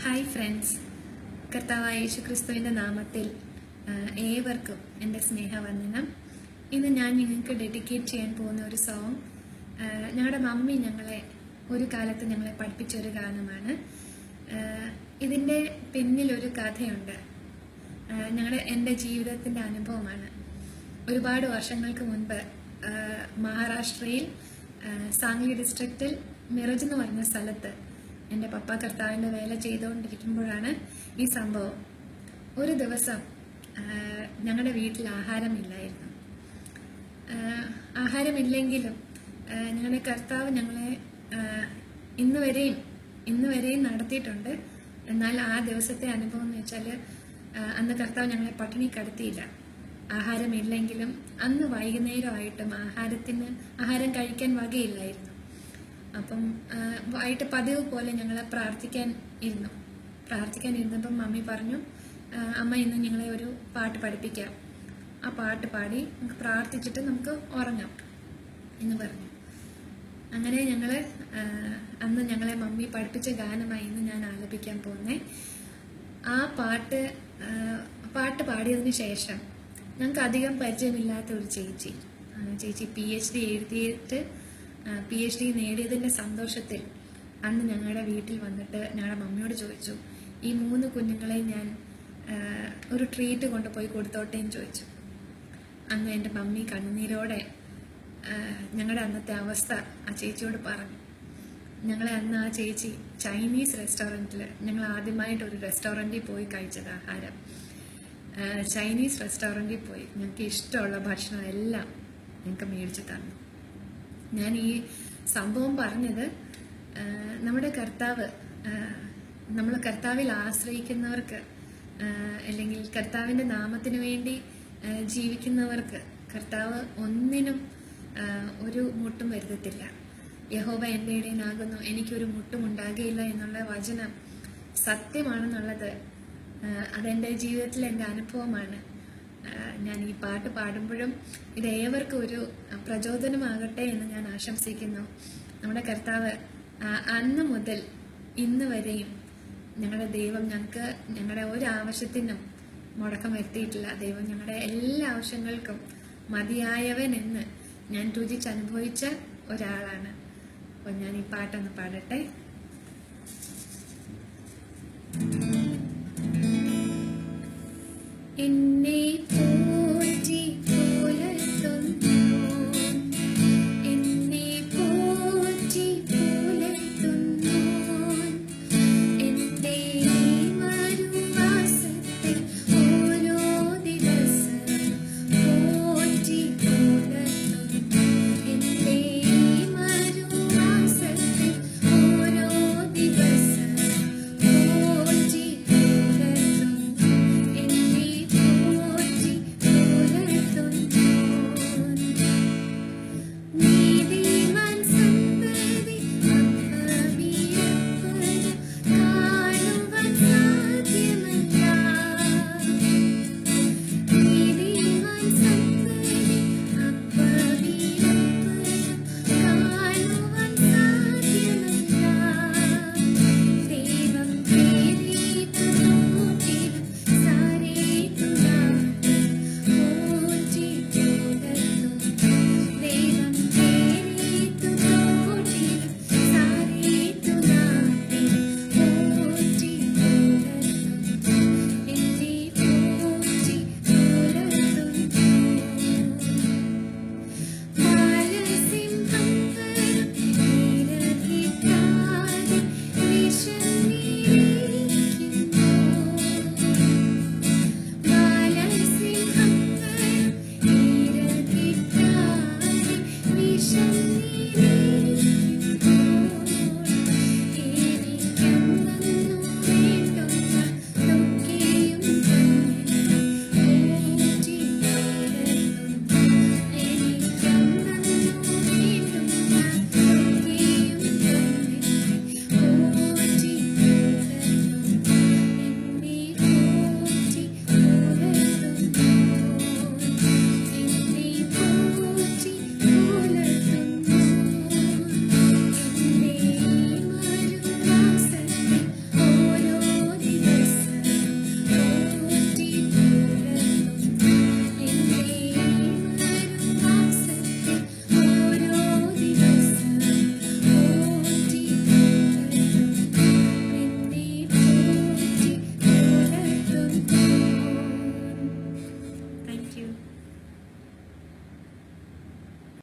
Hi friends, കർത്താവായ യേശുക്രിസ്തുവിൻ്റെ നാമത്തിൽ ഏവർക്കും എൻ്റെ സ്നേഹവന്ദനം. ഇന്ന് ഞാൻ നിങ്ങൾക്ക് ഡെഡിക്കേറ്റ് ചെയ്യാൻ പോകുന്ന ഒരു സോങ് ഞങ്ങളുടെ മമ്മി ഒരു കാലത്ത് ഞങ്ങളെ പഠിപ്പിച്ചൊരു ഗാനമാണ്. ഇതിൻ്റെ പിന്നിലൊരു കഥയുണ്ട്. എൻ്റെ ജീവിതത്തിൻ്റെ അനുഭവമാണ്. ഒരുപാട് വർഷങ്ങൾക്ക് മുൻപ് മഹാരാഷ്ട്രയിൽ സാംഗ്ലി ഡിസ്ട്രിക്റ്റിൽ മിറജ് എന്ന് പറഞ്ഞ സ്ഥലത്ത് എൻ്റെ പപ്പ കർത്താവിൻ്റെ വേല ചെയ്തുകൊണ്ടിരിക്കുമ്പോഴാണ് ഈ സംഭവം. ഒരു ദിവസം ഞങ്ങളുടെ വീട്ടിൽ ആഹാരമില്ലായിരുന്നു. ആഹാരമില്ലെങ്കിലും ഞങ്ങളുടെ കർത്താവ് ഞങ്ങളെ ഇന്ന് വരെയും നടത്തിയിട്ടുണ്ട്. എന്നാൽ ആ ദിവസത്തെ അനുഭവം എന്ന് വെച്ചാൽ അന്ന് കർത്താവ് ഞങ്ങളെ പട്ടിണി കിടത്തിയില്ല. ആഹാരമില്ലെങ്കിലും അന്ന് വൈകുന്നേരമായിട്ടും ആഹാരം കഴിക്കാൻ വകയില്ലായിരുന്നു. അപ്പം വൈകിട്ട് പതിവ് പോലെ ഞങ്ങൾ പ്രാർത്ഥിക്കാൻ ഇരുന്നപ്പം മമ്മി പറഞ്ഞു, അമ്മ ഇന്ന് ഞങ്ങളെ ഒരു പാട്ട് പഠിപ്പിക്കാം, ആ പാട്ട് പാടി നമുക്ക് പ്രാർത്ഥിച്ചിട്ട് നമുക്ക് ഉറങ്ങാം എന്ന് പറഞ്ഞു. അങ്ങനെ അന്ന് ഞങ്ങളെ മമ്മി പഠിപ്പിച്ച ഗാനമായി ഇന്ന് ഞാൻ ആലപിക്കാൻ പോകുന്നേ. ആ പാട്ട് പാടിയതിന് ശേഷം ഞങ്ങൾക്ക് അധികം പരിചയമില്ലാത്ത ഒരു ചേച്ചി PhD എഴുതിയിട്ട് PhD നേടിയതിൻ്റെ സന്തോഷത്തിൽ അന്ന് ഞങ്ങളുടെ വീട്ടിൽ വന്നിട്ട് ഞങ്ങളുടെ മമ്മിയോട് ചോദിച്ചു, ഈ 3 കുഞ്ഞുങ്ങളെ ഞാൻ ഒരു ട്രീറ്റ് കൊണ്ടുപോയി കൊടുത്തോട്ടേന്ന് ചോദിച്ചു. അന്ന് എൻ്റെ മമ്മി കണ്ണുനീരോടെ ഞങ്ങളുടെ അന്നത്തെ അവസ്ഥ ആ ചേച്ചിയോട് പറഞ്ഞു. ഞങ്ങളെ അന്ന് ആ ചേച്ചി ചൈനീസ് റെസ്റ്റോറൻറ്റിൽ, ഞങ്ങൾ ആദ്യമായിട്ട് ഒരു റെസ്റ്റോറൻറ്റിൽ പോയി കഴിച്ചത് ആഹാരം. ചൈനീസ് റെസ്റ്റോറൻറ്റിൽ പോയി ഞങ്ങൾക്ക് ഇഷ്ടമുള്ള ഭക്ഷണം എല്ലാം ഞങ്ങൾക്ക് മേടിച്ചു തന്നു. ഞാൻ ഈ സംഭവം പറഞ്ഞത് നമ്മുടെ നമ്മൾ കർത്താവിൽ ആശ്രയിക്കുന്നവർക്ക്, അല്ലെങ്കിൽ കർത്താവിൻ്റെ നാമത്തിന് വേണ്ടി ജീവിക്കുന്നവർക്ക് കർത്താവ് ഒന്നിനും ഒരു മുട്ടും വരുത്തത്തില്ല. യഹോവ എൻ്റെ ഇടയനാകുന്നു, എനിക്കൊരു മുട്ടും ഉണ്ടാകുകയില്ല എന്നുള്ള വചനം സത്യമാണെന്നുള്ളത് അതെൻ്റെ ജീവിതത്തിൽ എൻ്റെ അനുഭവമാണ്. ഞാൻ ഈ പാട്ട് പാടുമ്പോഴും ഇത് ഏവർക്കും ഒരു പ്രചോദനമാകട്ടെ എന്ന് ഞാൻ ആശംസിക്കുന്നു. നമ്മുടെ കർത്താവ് അന്ന് മുതൽ ഇന്ന് വരെയും ഞങ്ങളുടെ ദൈവം ഞങ്ങളുടെ ഒരു ആവശ്യത്തിനും മുടക്കം വരുത്തിയിട്ടില്ല. ദൈവം ഞങ്ങളുടെ എല്ലാ ആവശ്യങ്ങൾക്കും മതിയായവൻ എന്ന് ഞാൻ രുചിച്ചനുഭവിച്ച ഒരാളാണ്. അപ്പോൾ ഞാൻ ഈ പാട്ടൊന്ന് പാടട്ടെ.